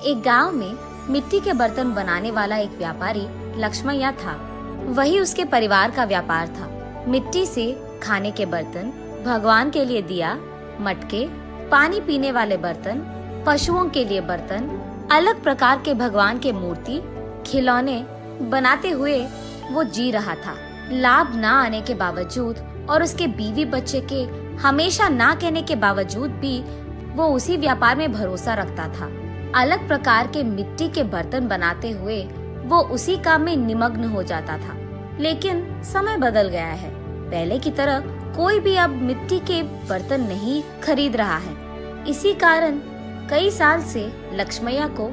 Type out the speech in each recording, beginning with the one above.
एक गांव में मिट्टी के बर्तन बनाने वाला एक व्यापारी लक्ष्मैया था। वही उसके परिवार का व्यापार था। मिट्टी से खाने के बर्तन, भगवान के लिए दिया, मटके, पानी पीने वाले बर्तन, पशुओं के लिए बर्तन, अलग प्रकार के भगवान के मूर्ति, खिलौने बनाते हुए वो जी रहा था। लाभ ना आने के बावजूद और उसके बीवी बच्चे के हमेशा ना कहने के बावजूद भी वो उसी व्यापार में भरोसा रखता था। अलग प्रकार के मिट्टी के बर्तन बनाते हुए वो उसी काम में निमग्न हो जाता था। लेकिन समय बदल गया है। पहले की तरह कोई भी अब मिट्टी के बर्तन नहीं खरीद रहा है। इसी कारण कई साल से लक्ष्मैया को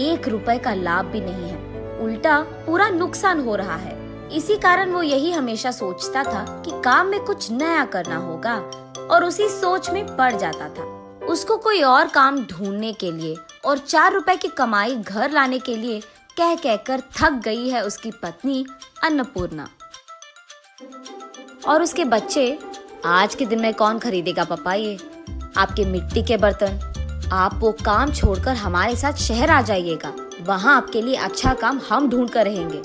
1 रुपए का लाभ भी नहीं है, उल्टा पूरा नुकसान हो रहा है। इसी कारण वो यही हमेशा सोचता था कि काम में कुछ नया करना होगा और उसी सोच में पड़ जाता था। उसको कोई और काम ढूंढने के लिए और 4 रुपए की कमाई घर लाने के लिए कह कहकर थक गई है उसकी पत्नी अन्नपूर्णा। और उसके बच्चे, आज के दिन में कौन खरीदेगा पापा ये आपके मिट्टी के बर्तन? आप वो काम छोड़कर हमारे साथ शहर आ जाइएगा, वहाँ आपके लिए अच्छा काम हम ढूंढ कर रहेंगे।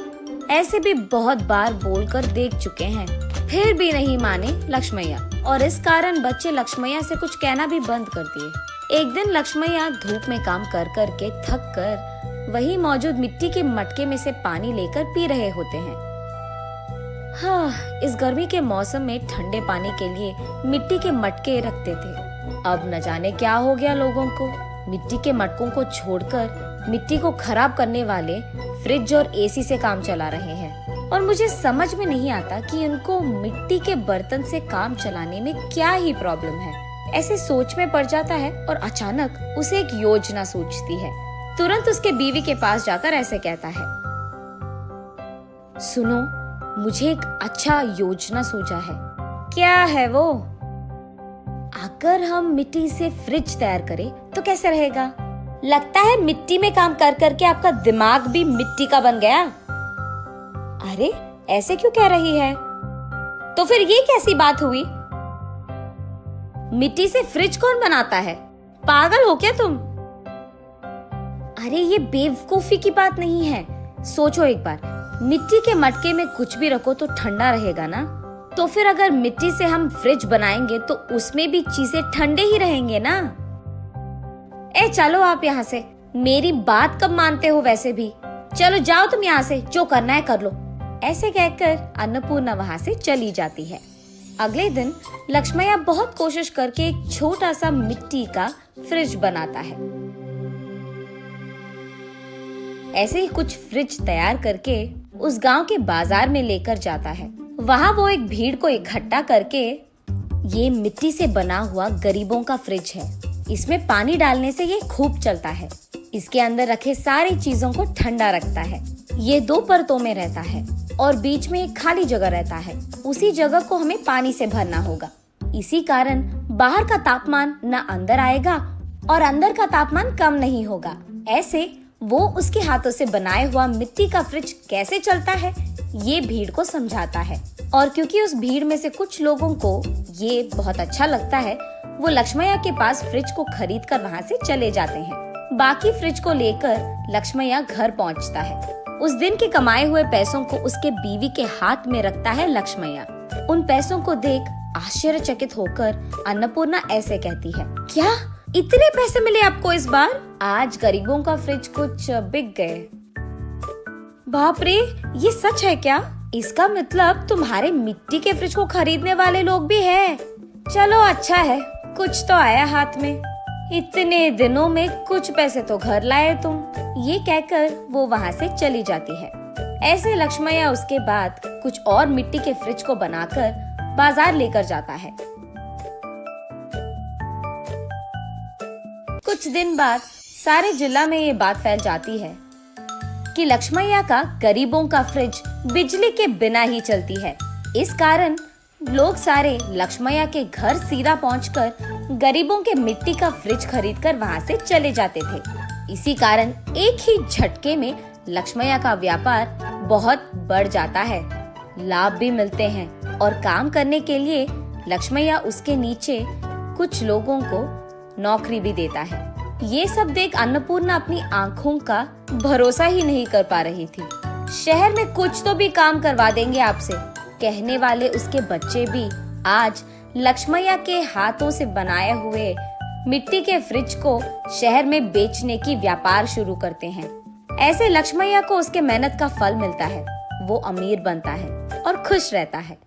ऐसे भी बहुत बार बोलकर देख चुके हैं, फिर भी नहीं माने लक्ष्मैया, और इस कारण बच्चे लक्ष्मैया से कुछ कहना भी बंद कर दिए। एक दिन लक्ष्मैया धूप में काम कर कर के थक कर वही मौजूद मिट्टी के मटके में से पानी लेकर पी रहे होते हैं। हाँ, इस गर्मी के मौसम में ठंडे पानी के लिए मिट्टी के मटके रखते थे। अब न जाने क्या हो गया लोगों को, मिट्टी के मटकों को छोड़कर मिट्टी को खराब करने वाले फ्रिज और एसी से काम चला रहे हैं। और मुझे समझ में नहीं आता कि उनको मिट्टी के बर्तन से काम चलाने में क्या ही प्रॉब्लम है। ऐसे सोच में पड़ जाता है और अचानक उसे एक योजना सूझती है। तुरंत उसके बीवी के पास जाकर ऐसे कहता है, सुनो, मुझे एक अच्छा योजना सूझा है। क्या है वो? अगर हम मिट्टी से फ्रिज तैयार करें तो कैसे रहेगा? लगता है मिट्टी में काम कर करके आपका दिमाग भी मिट्टी का बन गया। अरे ऐसे क्यों कह रही है? तो फिर ये कैसी बात हुई? मिट्टी से फ्रिज कौन बनाता है? पागल हो क्या तुम? अरे ये बेवकूफी की बात नहीं है। सोचो एक बार, मिट्टी के मटके में कुछ भी रखो तो ठंडा रहेगा ना। तो फिर अगर मिट्टी से हम फ्रिज बनाएंगे तो उसमें भी चीजें ठंडे ही रहेंगे ना। ए चलो आप यहाँ से, मेरी बात कब मानते हो वैसे भी। चलो जाओ तुम यहाँ से, जो करना है कर लो। ऐसे कहकर अन्नपूर्णा वहाँ से चली जाती है। अगले दिन लक्ष्मैया बहुत कोशिश करके एक छोटा सा मिट्टी का फ्रिज बनाता है। ऐसे ही कुछ फ्रिज तैयार करके उस गांव के बाजार में लेकर जाता है। वहाँ वो एक भीड़ को इकट्ठा करके, ये मिट्टी से बना हुआ गरीबों का फ्रिज है, इसमें पानी डालने से ये खूब चलता है। इसके अंदर रखे सारी चीजों को ठंडा रखता है। ये 2 परतों में रहता है और बीच में एक खाली जगह रहता है। उसी जगह को हमें पानी से भरना होगा। इसी कारण बाहर का तापमान न अंदर आएगा और अंदर का तापमान कम नहीं होगा। ऐसे वो उसके हाथों से बनाया हुआ मिट्टी का फ्रिज कैसे चलता है ये भीड़ को समझाता है। और क्योंकि उस भीड़ में से कुछ लोगों को ये बहुत अच्छा लगता है, वो लक्ष्मैया के पास फ्रिज को खरीद कर वहाँ से चले जाते हैं। बाकी फ्रिज को लेकर लक्ष्मैया घर पहुँचता है। उस दिन के कमाए हुए पैसों को उसके बीवी के हाथ में रखता है लक्ष्मैया। उन पैसों को देख आश्चर्यचकित होकर अन्नपूर्णा ऐसे कहती है, क्या इतने पैसे मिले आपको इस बार? आज गरीबों का फ्रिज कुछ बिक गए। बाप रे, ये सच है क्या? इसका मतलब तुम्हारे मिट्टी के फ्रिज को खरीदने वाले लोग भी हैं। चलो अच्छा है, कुछ तो आया हाथ में। इतने दिनों में कुछ पैसे तो घर लाए तुम। ये कहकर वो वहाँ से चली जाती है। ऐसे लक्ष्मैया उसके बाद कुछ और मिट्टी के फ्रिज को बनाकर बाजार लेकर जाता है। कुछ दिन बाद सारे जिला में ये बात फैल जाती है कि लक्ष्मैया का गरीबों का फ्रिज बिजली के बिना ही चलती है। इस कारण लोग सारे लक्ष्मैया के घर सीधा पहुंचकर गरीबों के मिट्टी का फ्रिज खरीदकर वहां से चले जाते थे। इसी कारण एक ही झटके में लक्ष्मैया का व्यापार बहुत बढ़ जाता है, लाभ भी मिलते हैं और काम करने के लिए लक्ष्मैया उसके नीचे कुछ लोगों को नौकरी भी देता है। ये सब देख अन्नपूर्णा अपनी आंखों का भरोसा ही नहीं कर पा रही थी। शहर में कुछ तो भी काम करवा देंगे आपसे, कहने वाले उसके बच्चे भी आज लक्ष्मैया के हाथों से बनाए हुए मिट्टी के फ्रिज को शहर में बेचने की व्यापार शुरू करते हैं। ऐसे लक्ष्मैया को उसके मेहनत का फल मिलता है, वो अमीर बनता है और खुश रहता है।